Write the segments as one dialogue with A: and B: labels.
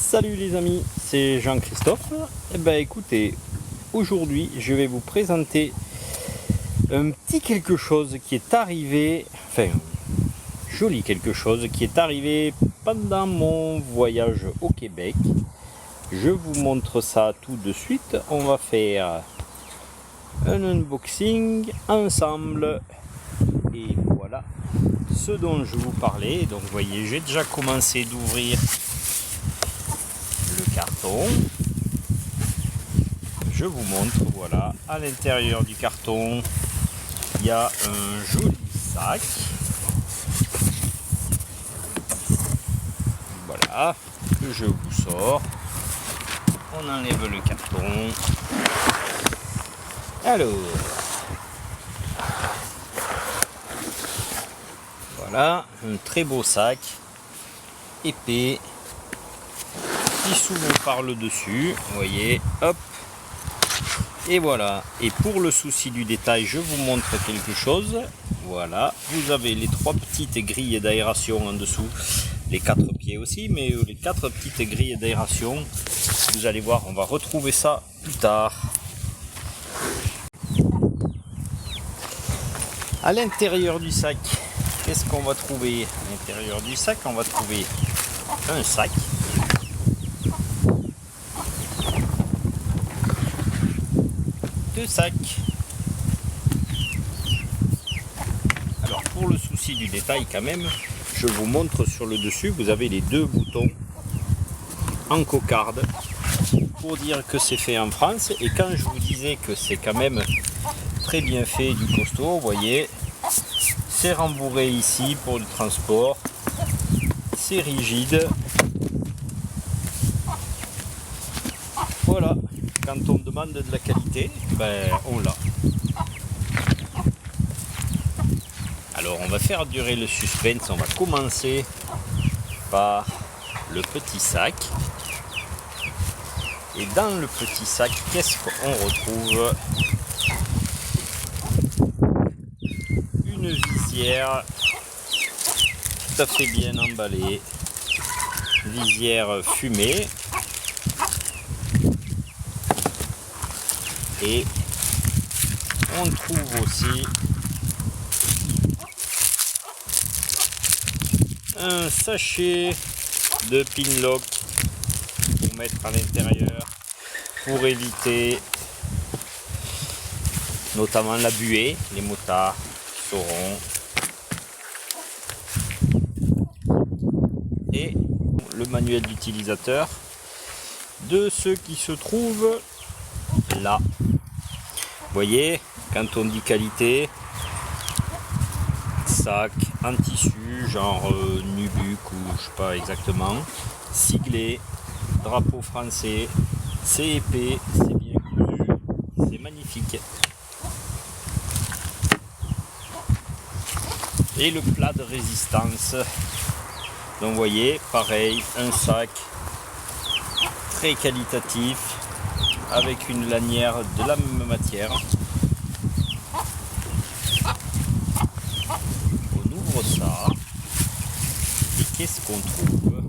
A: Salut les amis, c'est Jean-Christophe. Eh ben écoutez, aujourd'hui je vais vous présenter un petit quelque chose qui est arrivé, enfin joli quelque chose qui est arrivé pendant mon voyage au Québec. Je vous montre ça tout de suite. On va faire un unboxing ensemble et voilà ce dont je vous parlais. Donc vous voyez, j'ai déjà commencé d'ouvrir le carton. Je vous montre, voilà, à l'intérieur du carton il y a un joli sac, voilà, que je vous sors. On enlève le carton. Alors voilà, un très beau sac épais qui s'ouvre par le dessus, vous voyez, hop, et voilà. Et pour le souci du détail, je vous montre quelque chose. Voilà, vous avez les 3 petites grilles d'aération en dessous, les 4 pieds aussi, mais les 4 petites grilles d'aération, vous allez voir, on va retrouver ça plus tard. À l'intérieur du sac, qu'est-ce qu'on va trouver? À l'intérieur du sac, on va trouver un sac, deux sacs. Alors pour le souci du détail quand même, je vous montre sur le dessus, vous avez les 2 boutons en cocarde pour dire que c'est fait en France. Et quand je vous disais que c'est quand même très bien fait, du costaud, vous voyez, c'est rembourré ici pour le transport, c'est rigide. Voilà, quand on demande de la qualité, ben on l'a. Alors on va faire durer le suspense, on va commencer par le petit sac. Et dans le petit sac, qu'est-ce qu'on retrouve? Une visière tout à fait bien emballée, visière fumée. Et on trouve aussi un sachet de Pinlock pour mettre à l'intérieur pour éviter notamment la buée. Les motards sauront. Et le manuel d'utilisateur de ce qui se trouve là. Vous voyez, quand on dit qualité, sac en tissu, genre nubuck ou je sais pas exactement, siglé, drapeau français, c'est épais, c'est bien cousu, c'est magnifique. Et le plat de résistance, donc vous voyez, pareil, un sac très qualitatif avec une lanière de la même matière. On ouvre ça et qu'est-ce qu'on trouve?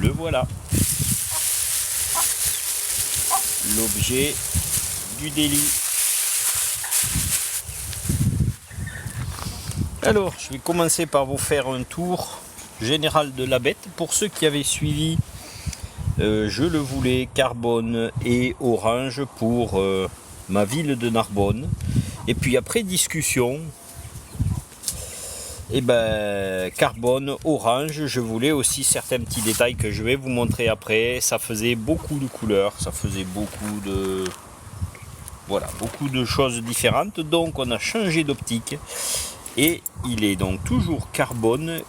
A: Le voilà, l'objet du délit. Alors, je vais commencer par vous faire un tour général de la bête. Pour ceux qui avaient suivi, je le voulais carbone et orange pour ma ville de Narbonne. Et puis après discussion, et ben carbone, orange, je voulais aussi certains petits détails que je vais vous montrer après. Ça faisait beaucoup de couleurs, ça faisait beaucoup de... Voilà, beaucoup de choses différentes. Donc on a changé d'optique. Et il est donc toujours carbone,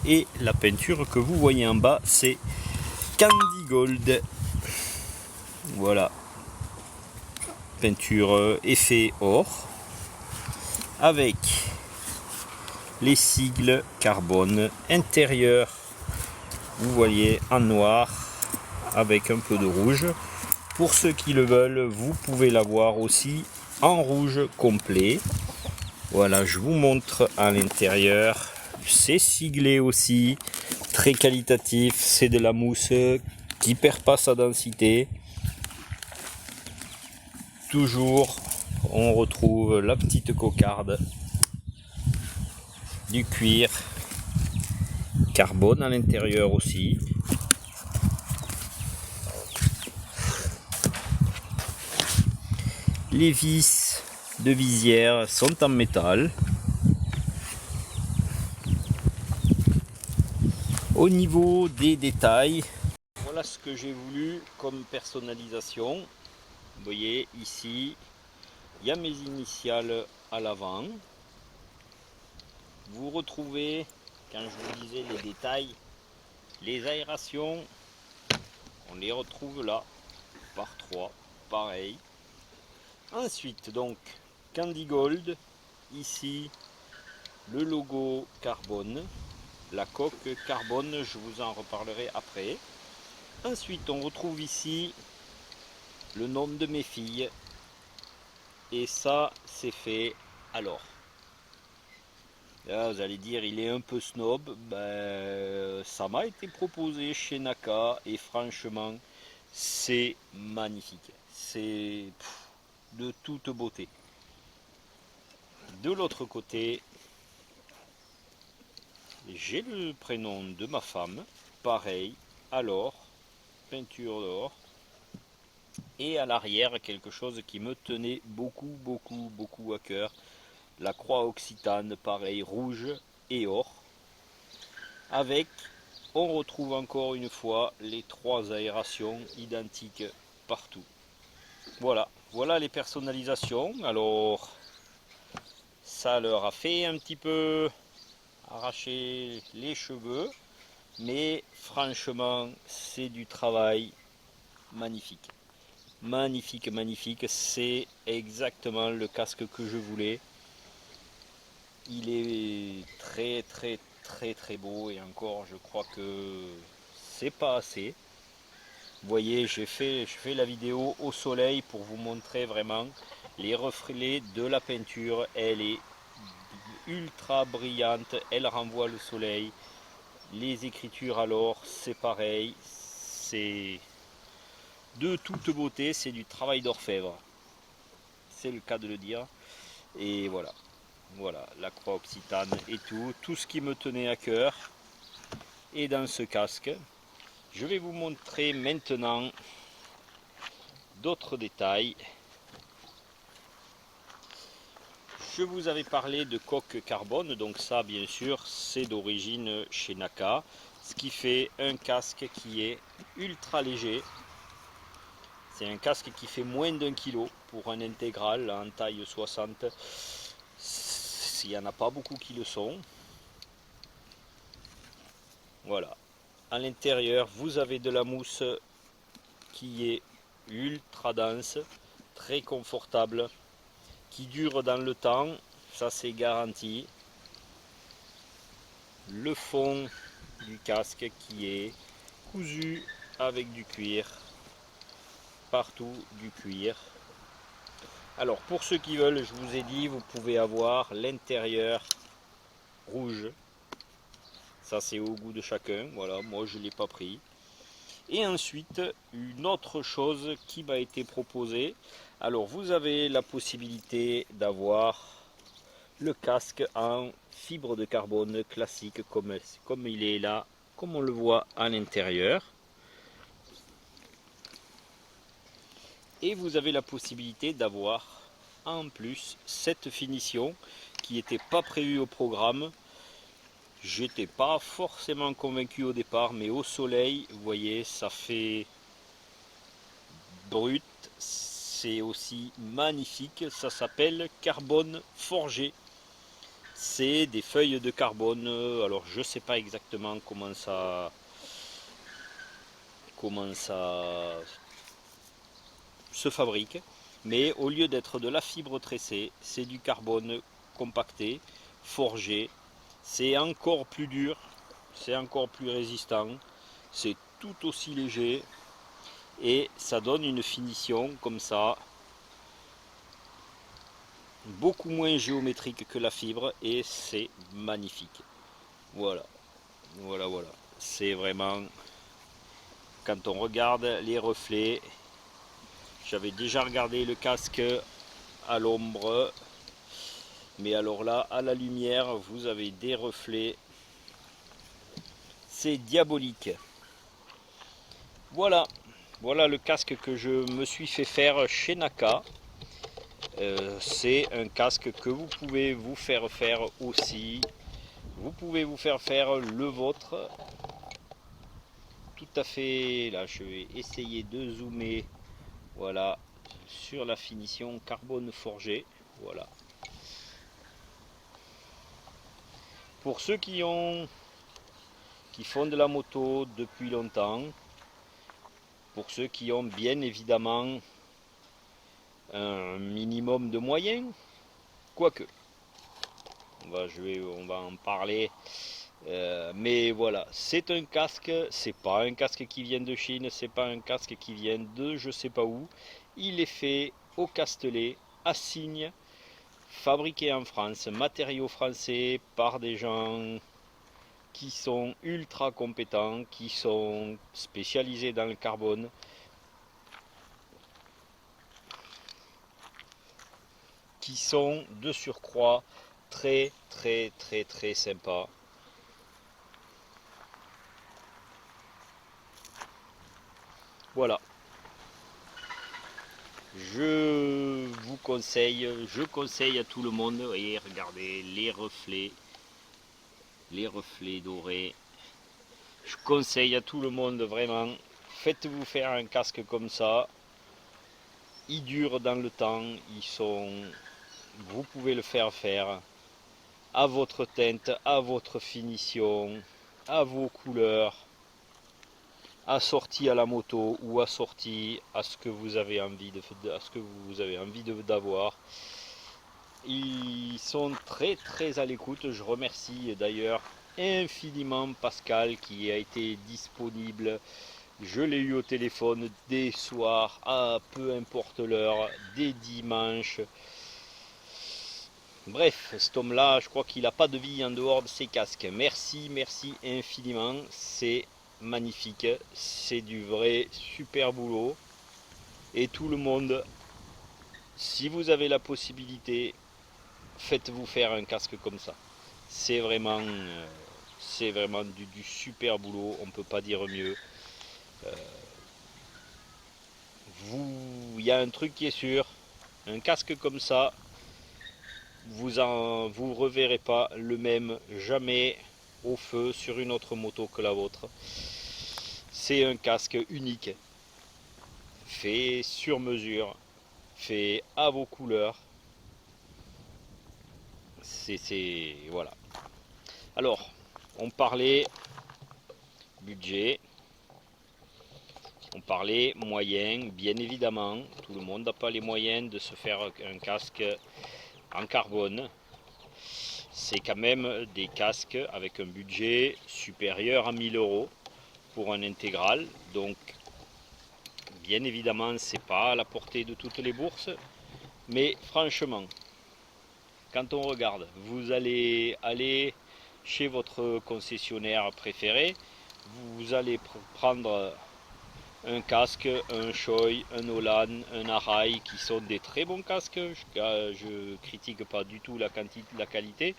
A: et la peinture que vous voyez en bas, c'est Candy Gold. Voilà, peinture effet or, avec les sigles carbone intérieur, vous voyez en noir, avec un peu de rouge, pour ceux qui le veulent, vous pouvez l'avoir aussi en rouge complet. Voilà, je vous montre à l'intérieur. C'est siglé aussi, très qualitatif. C'est de la mousse qui perd pas sa densité. Toujours, on retrouve la petite cocarde, du cuir, carbone à l'intérieur aussi. Les vis de visière sont en métal. Au niveau des détails, voilà ce que j'ai voulu comme personnalisation. Vous voyez ici, il y a mes initiales à l'avant. Vous retrouvez, quand je vous disais les détails, les aérations, on les retrouve là, par 3, pareil. Ensuite, donc, Candy Gold, ici, le logo carbone, la coque carbone, je vous en reparlerai après. Ensuite, on retrouve ici le nom de mes filles, et ça, c'est fait alors. Là, vous allez dire, il est un peu snob. Ben, ça m'a été proposé chez Naka et franchement, c'est magnifique. C'est de toute beauté. De l'autre côté, j'ai le prénom de ma femme. Pareil, alors, peinture d'or. Et à l'arrière, quelque chose qui me tenait beaucoup à cœur. La croix occitane, pareil, rouge et or. Avec, on retrouve encore une fois les 3 aérations identiques partout. Voilà, voilà les personnalisations. Alors, ça leur a fait un petit peu arracher les cheveux, mais franchement, c'est du travail magnifique. Magnifique, c'est exactement le casque que je voulais. Il est très beau et encore je crois que c'est pas assez. Vous voyez, je fais la vidéo au soleil pour vous montrer vraiment les reflets de la peinture. Elle est ultra brillante, elle renvoie le soleil. Les écritures alors, c'est pareil, c'est de toute beauté, c'est du travail d'orfèvre. C'est le cas de le dire. Et voilà. Voilà, la croix occitane et tout ce qui me tenait à cœur est dans ce casque. Je vais vous montrer maintenant d'autres détails. Je vous avais parlé de coque carbone, donc ça bien sûr c'est d'origine chez Naka, ce qui fait un casque qui est ultra léger. C'est un casque qui fait moins d'1 kg pour un intégral en taille 60. Il n'y en a pas beaucoup qui le sont. Voilà. À l'intérieur, vous avez de la mousse qui est ultra dense, très confortable, qui dure dans le temps, ça c'est garanti. Le fond du casque qui est cousu avec du cuir, partout du cuir. Alors pour ceux qui veulent, je vous ai dit, vous pouvez avoir l'intérieur rouge. Ça c'est au goût de chacun, voilà, moi je ne l'ai pas pris. Et ensuite, une autre chose qui m'a été proposée. Alors vous avez la possibilité d'avoir le casque en fibre de carbone classique comme il est là, comme on le voit à l'intérieur. Et vous avez la possibilité d'avoir en plus cette finition qui n'était pas prévue au programme. J'étais pas forcément convaincu au départ, mais au soleil, vous voyez, ça fait brut. C'est aussi magnifique. Ça s'appelle carbone forgé. C'est des feuilles de carbone. Alors je sais pas exactement comment ça se fabrique, mais au lieu d'être de la fibre tressée, c'est du carbone compacté, forgé. C'est encore plus dur, c'est encore plus résistant, c'est tout aussi léger et ça donne une finition comme ça, beaucoup moins géométrique que la fibre, et c'est magnifique. Voilà, voilà, voilà. C'est vraiment, quand on regarde les reflets, j'avais déjà regardé le casque à l'ombre, mais alors là, à la lumière, vous avez des reflets. C'est diabolique. Voilà, voilà le casque que je me suis fait faire chez Naka. C'est un casque que vous pouvez vous faire faire aussi. Vous pouvez vous faire faire le vôtre. Tout à fait. Là, je vais essayer de zoomer. Voilà, sur la finition carbone forgé. Voilà. Pour ceux qui font de la moto depuis longtemps, pour ceux qui ont bien évidemment un minimum de moyens, quoique, on va en parler. Mais voilà, c'est un casque, c'est pas un casque qui vient de Chine, c'est pas un casque qui vient de je sais pas où. Il est fait au Castellet, à Signes, fabriqué en France, matériaux français par des gens qui sont ultra compétents, qui sont spécialisés dans le carbone, qui sont de surcroît très très très très sympas. Voilà, je conseille à tout le monde, voyez, regardez les reflets dorés. Je conseille à tout le monde vraiment, faites-vous faire un casque comme ça. Ils durent dans le temps, vous pouvez le faire faire à votre teinte, à votre finition, à vos couleurs, assorti à la moto ou assorti à ce que vous avez envie d'avoir. Ils sont très très à l'écoute. Je remercie d'ailleurs infiniment Pascal qui a été disponible. Je l'ai eu au téléphone des soirs, à peu importe l'heure, des dimanches. Bref, cet homme-là, je crois qu'il n'a pas de vie en dehors de ses casques. Merci, merci infiniment. C'est magnifique. C'est du vrai super boulot. Et tout le monde, si vous avez la possibilité, faites-vous faire un casque comme ça. C'est vraiment du super boulot. On ne peut pas dire mieux. Il y a un truc qui est sûr. Un casque comme ça, vous reverrez pas le même jamais au feu sur une autre moto que la vôtre. C'est un casque unique, fait sur mesure, fait à vos couleurs. Voilà. Alors, on parlait budget, on parlait moyens, bien évidemment. Tout le monde n'a pas les moyens de se faire un casque en carbone. C'est quand même des casques avec un budget supérieur à 1000 euros pour un intégral. Donc, bien évidemment, c'est pas à la portée de toutes les bourses. Mais franchement, quand on regarde, vous allez aller chez votre concessionnaire préféré, vous allez prendre un casque, un Shoei, un Olan, un Arai, qui sont des très bons casques. Je critique pas du tout la qualité.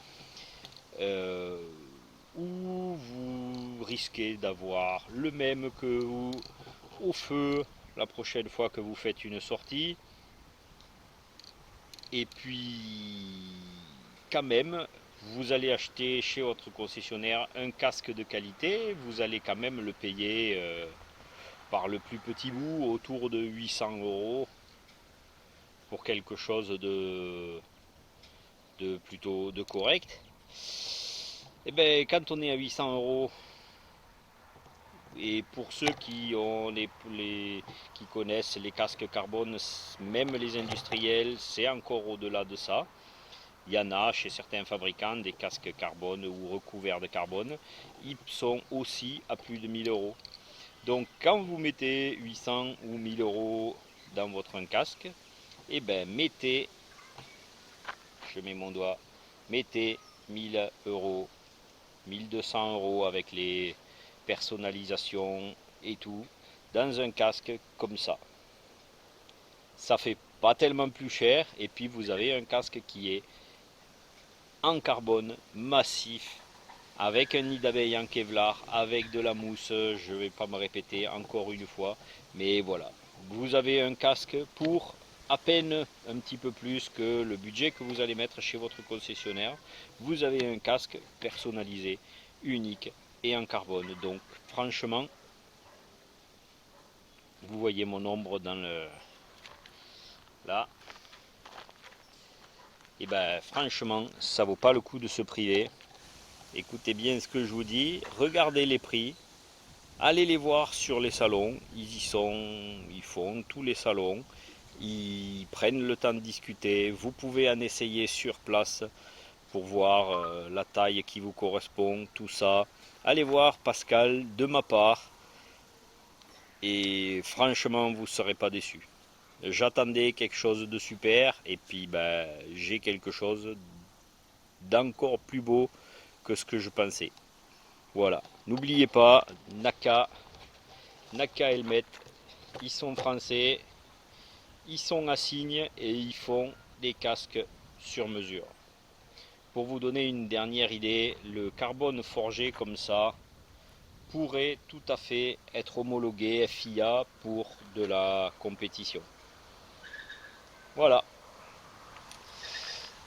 A: Où vous risquez d'avoir le même que vous au feu la prochaine fois que vous faites une sortie. Et puis, quand même, vous allez acheter chez votre concessionnaire un casque de qualité, vous allez quand même le payer par le plus petit bout, autour de 800 euros pour quelque chose de plutôt de correct. Et bien, quand on est à 800 euros, et pour ceux qui connaissent les casques carbone, même les industriels, c'est encore au-delà de ça. Il y en a chez certains fabricants des casques carbone ou recouverts de carbone. Ils sont aussi à plus de 1000 euros. Donc quand vous mettez 800 ou 1000 euros dans votre casque, et ben mettez, je mets mon doigt, mettez 1000 euros, 1200 euros avec les personnalisations et tout, dans un casque comme ça. Ça fait pas tellement plus cher et puis vous avez un casque qui est en carbone, massif, avec un nid d'abeille en Kevlar, avec de la mousse, je ne vais pas me répéter encore une fois, mais voilà. Vous avez un casque pour à peine un petit peu plus que le budget que vous allez mettre chez votre concessionnaire. Vous avez un casque personnalisé, unique et en carbone. Donc franchement, vous voyez mon ombre dans le... là. Et ben franchement, ça vaut pas le coup de se priver. Écoutez bien ce que je vous dis, regardez les prix, allez les voir sur les salons, ils y sont, ils font tous les salons, ils prennent le temps de discuter, vous pouvez en essayer sur place pour voir la taille qui vous correspond, tout ça. Allez voir Pascal de ma part et franchement vous ne serez pas déçus. J'attendais quelque chose de super et puis ben, j'ai quelque chose d'encore plus beau que ce que je pensais. Voilà, n'oubliez pas, Naka Helmet, ils sont français, ils sont à signe et ils font des casques sur mesure. Pour vous donner une dernière idée, le carbone forgé comme ça pourrait tout à fait être homologué FIA pour de la compétition. Voilà,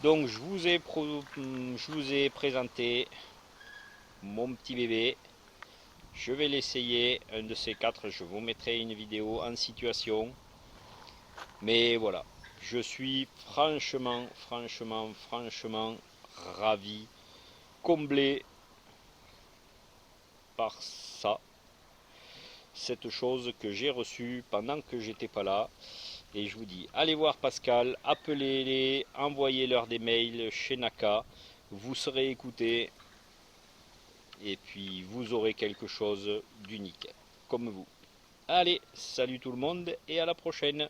A: donc je vous ai présenté mon petit bébé. Je vais l'essayer, un de ces quatre, je vous mettrai une vidéo en situation. Mais voilà, je suis franchement ravi, comblé par ça, cette chose que j'ai reçue pendant que j'étais pas là. Et je vous dis, allez voir Pascal, appelez-les, envoyez-leur des mails chez Naka, vous serez écoutés et puis vous aurez quelque chose d'unique, comme vous. Allez, salut tout le monde et à la prochaine.